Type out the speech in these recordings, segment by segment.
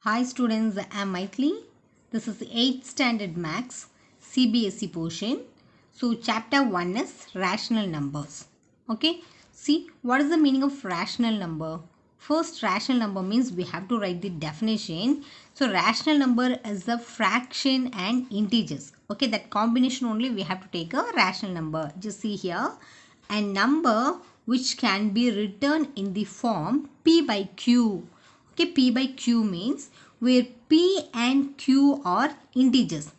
Hi students, I am Maithili. This is 8th standard maths CBSE portion. So chapter 1 is rational numbers. Okay, see what is the meaning of rational number? First, rational number means we have to write the definition. So rational number is the fraction and integers. Okay, that combination only we have to take a rational number. Just see here, a number which can be written in the form p by q. Okay, p by q means where p and q are integers.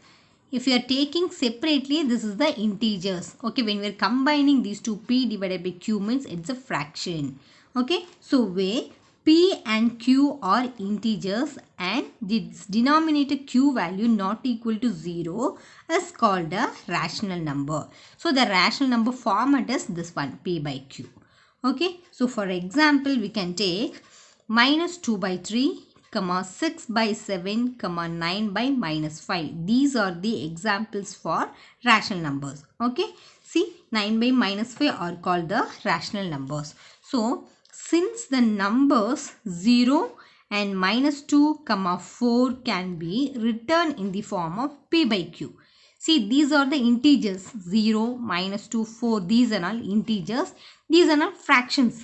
If you are taking separately, this is the integers. Okay, when we are combining these two, p divided by q means it's a fraction. Okay, so where p and q are integers and the denominator q value not equal to 0 is called a rational number. So the rational number format is this one, p by q. Okay, so for example, we can take minus 2 by 3, comma 6 by 7, comma 9 by minus 5. These are the examples for rational numbers. Okay, see 9 by minus 5 are called the rational numbers. So since the numbers 0 and minus 2, comma 4 can be written in the form of p by q. See, these are the integers 0, minus 2, 4. These are all integers. These are not fractions.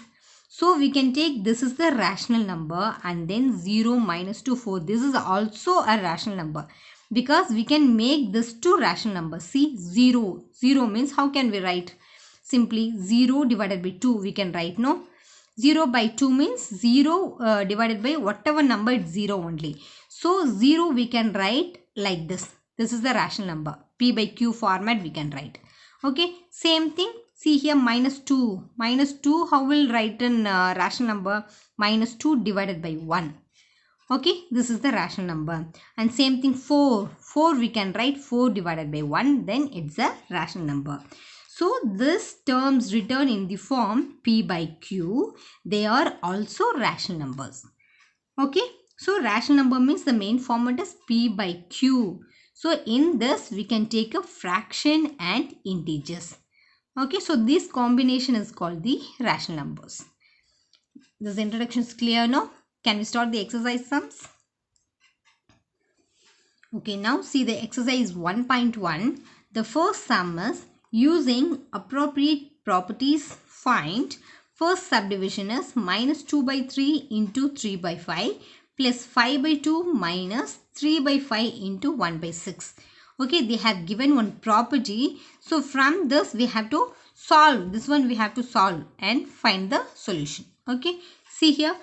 So we can take this is the rational number and then 0, minus 2, 4. This is also a rational number because we can make this two rational numbers. See, 0. 0 means how can we write? Simply 0 divided by 2 we can write, no? 0 by 2 means 0 divided by whatever number, it's 0 only. So 0 we can write like this. This is the rational number. P by Q format we can write. Okay, same thing. See here minus 2. Minus 2 how will write in rational number? Minus 2 divided by 1. Okay, this is the rational number. And same thing 4. 4 we can write 4 divided by 1. Then it's a rational number. So this terms written in the form P by Q, they are also rational numbers. Okay, so rational number means the main format is P by Q. So in this we can take a fraction and integers. Okay, so this combination is called the rational numbers. This introduction is clear now. Can we start the exercise sums? Okay, now see the exercise 1.1. The first sum is using appropriate properties find. First subdivision is minus 2 by 3 into 3 by 5 plus 5 by 2 minus 3 by 5 into 1 by 6. Okay, they have given one property. So from this we have to solve. This one we have to solve and find the solution. Okay, see here.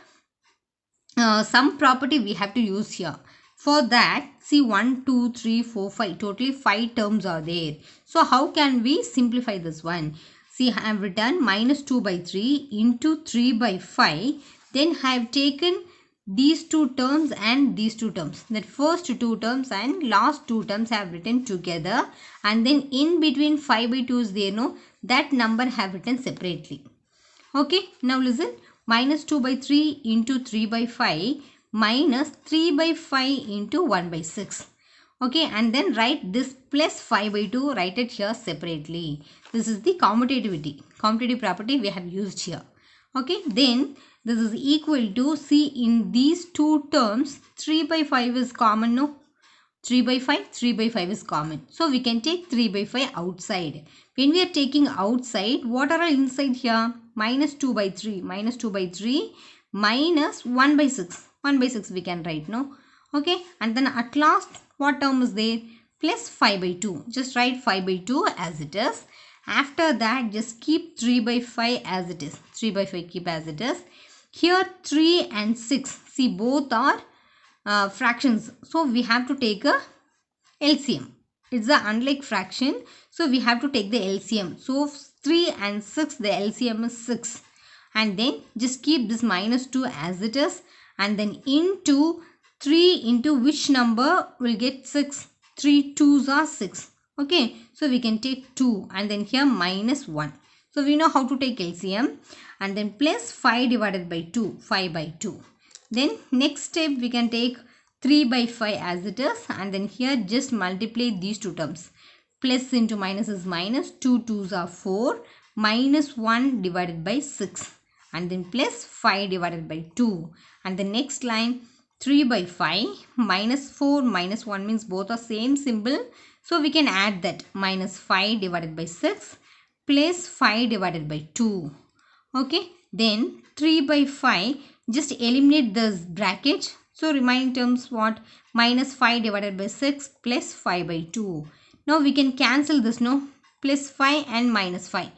Some property we have to use here. For that, see 1, 2, 3, 4, 5. Totally 5 terms are there. So how can we simplify this one? See, I have written minus 2 by 3 into 3 by 5. Then I have taken these two terms and these two terms. That first two terms and last two terms I have written together. And then in between 5 by 2 is there, no? That number I have written separately. Okay, now listen. Minus 2 by 3 into 3 by 5 minus 3 by 5 into 1 by 6. Okay, and then write this plus 5 by 2, write it here separately. This is the commutativity property we have used here. Okay, then this is equal to, see in these two terms 3 by 5 is common, no? 3 by 5 is common. So we can take 3 by 5 outside. When we are taking outside, what are inside here? Minus 2 by 3. Minus 2 by 3 minus 1 by 6. 1 by 6 we can write, no? Okay. And then at last, what term is there? Plus 5 by 2. Just write 5 by 2 as it is. After that, just keep 3 by 5 as it is. 3 by 5 keep as it is. Here 3 and 6. See, both are fractions. So we have to take a LCM. It's a unlike fraction. So we have to take the LCM. So 3 and 6, the LCM is 6. And then just keep this minus 2 as it is. And then into 3 into which number will get 6? 3 2s are 6. Okay. So we can take 2 and then here minus 1. So we know how to take LCM. And then plus 5 divided by 2. 5 by 2. Then next step we can take 3 by 5 as it is and then here just multiply these two terms. Plus into minus is minus, 2 2s are 4, minus 1 divided by 6 and then plus 5 divided by 2 and the next line 3 by 5 minus 4 minus 1 means both are same symbol. So we can add that minus 5 divided by 6 plus 5 divided by 2. Okay. Then 3 by 5, just eliminate this bracket. So remaining terms what? Minus 5 divided by 6 plus 5 by 2. Now we can cancel this, no? Plus 5 and minus 5.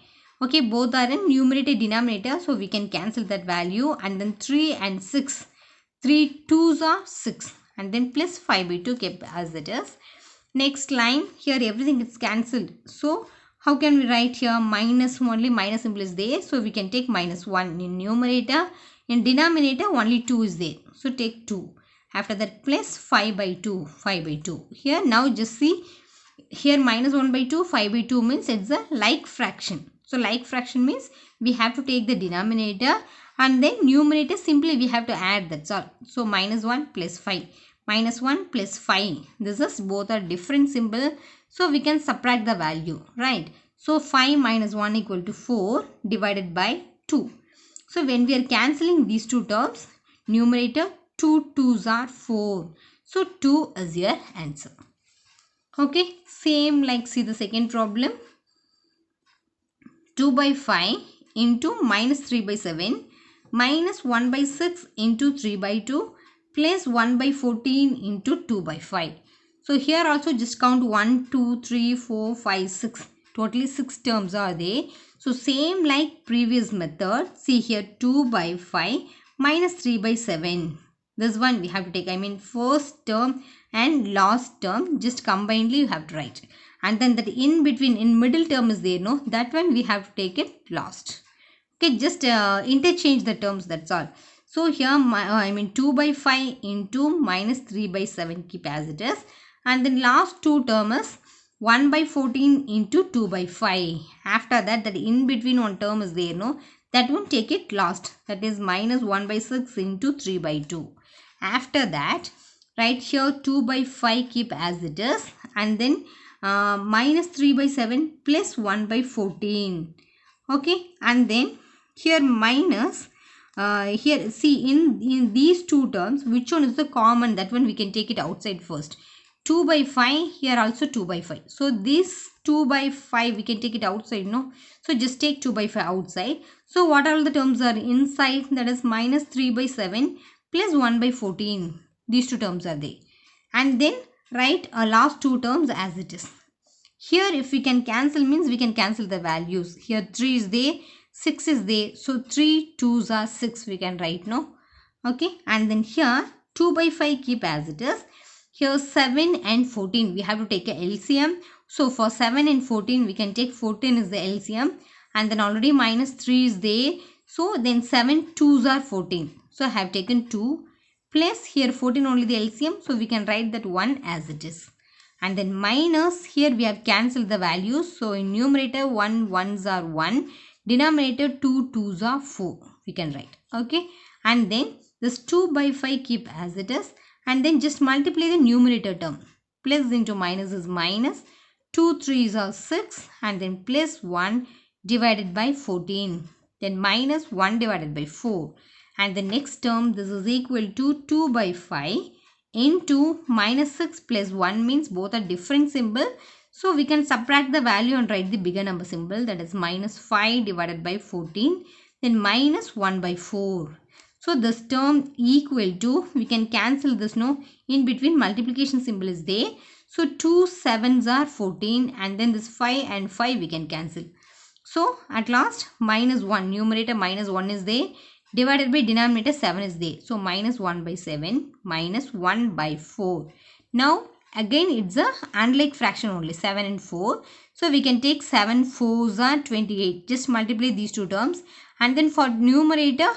Okay, both are in numerator denominator. So we can cancel that value, and then 3 and 6. 3 2s are 6, and then plus 5 by 2 kept as it is. Next line, here everything is cancelled. So how can we write here? Minus, only minus symbol is there. So we can take minus 1 in numerator. In denominator only 2 is there. So take 2. After that plus 5 by 2. 5 by 2. Here now just see. Here minus 1 by 2. 5 by 2 means it's a like fraction. So like fraction means we have to take the denominator. And then numerator simply we have to add, that's all. So minus 1 plus 5. Minus 1 plus 5. This is both are different symbol. So we can subtract the value, right? So 5 minus 1 equal to 4 divided by 2. So when we are cancelling these two terms, numerator 2 2s are 4. So 2 is your answer. Okay, same like see the second problem. 2 by 5 into minus 3 by 7 minus 1 by 6 into 3 by 2 plus 1 by 14 into 2 by 5. So here also just count 1, 2, 3, 4, 5, 6. Totally 6 terms are there. So same like previous method. See here 2 by 5 minus 3 by 7. This one we have to take. I mean first term and last term just combinedly you have to write. And then that in between, in middle term is there, no? That one we have to take it last. Okay, just interchange the terms, that's all. So here, 2 by 5 into minus 3 by 7 keep as it is. And then last two term is 1 by 14 into 2 by 5. After that, that in between one term is there, no? That one take it last. That is minus 1 by 6 into 3 by 2. After that, right here 2 by 5 keep as it is. And then minus 3 by 7 plus 1 by 14. Okay, and then here minus, here see in these two terms, which one is the common? That one we can take it outside first. 2 by 5, here also 2 by 5. So this 2 by 5 we can take it outside, no? So just take 2 by 5 outside. So what all the terms are inside? That is minus 3 by 7 plus 1 by 14. These two terms are there. And then write last two terms as it is. Here if we can cancel means we can cancel the values. Here 3 is there, 6 is there. So 3 2s are 6 we can write, no? Okay, and then here 2 by 5 keep as it is. Here 7 and 14 we have to take a LCM. So for 7 and 14 we can take 14 is the LCM. And then already minus 3 is there. So then 7 2s are 14. So I have taken 2 plus here 14 only the LCM. So we can write that 1 as it is. And then minus, here we have cancelled the values. So in numerator 1 1s are 1. Denominator 2 2s are 4. We can write. Okay. And then this 2 by 5 keep as it is. And then just multiply the numerator term. Plus into minus is minus. 2 3s are 6. And then plus 1 divided by 14. Then minus 1 divided by 4. And the next term, this is equal to 2 by 5 into minus 6 plus 1 means both are different symbol. So we can subtract the value and write the bigger number symbol, that is minus 5 divided by 14, then minus 1 by 4. So this term equal to, we can cancel this, no? In between multiplication symbol is there. So 2 7s are 14 and then this 5 and 5 we can cancel. So at last minus 1, numerator minus 1 is there. Divided by denominator 7 is there. So minus 1 by 7 minus 1 by 4. Now again it's a unlike fraction only, 7 and 4. So we can take 7 4s are 28. Just multiply these two terms. And then for numerator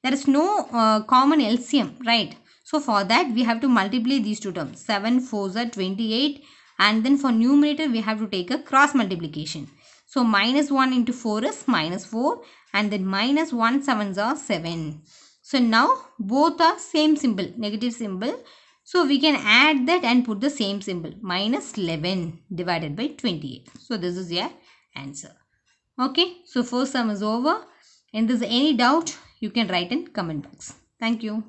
there is no common LCM, right? So for that we have to multiply these two terms. 7 4s are 28. And then for numerator we have to take a cross multiplication. So minus 1 into 4 is minus 4. And then minus 1 7s are 7. So now both are same symbol, negative symbol. So we can add that and put the same symbol, minus 11 divided by 28. So this is your answer. Okay, so first sum is over. And if there is any doubt, you can write in comment box. Thank you.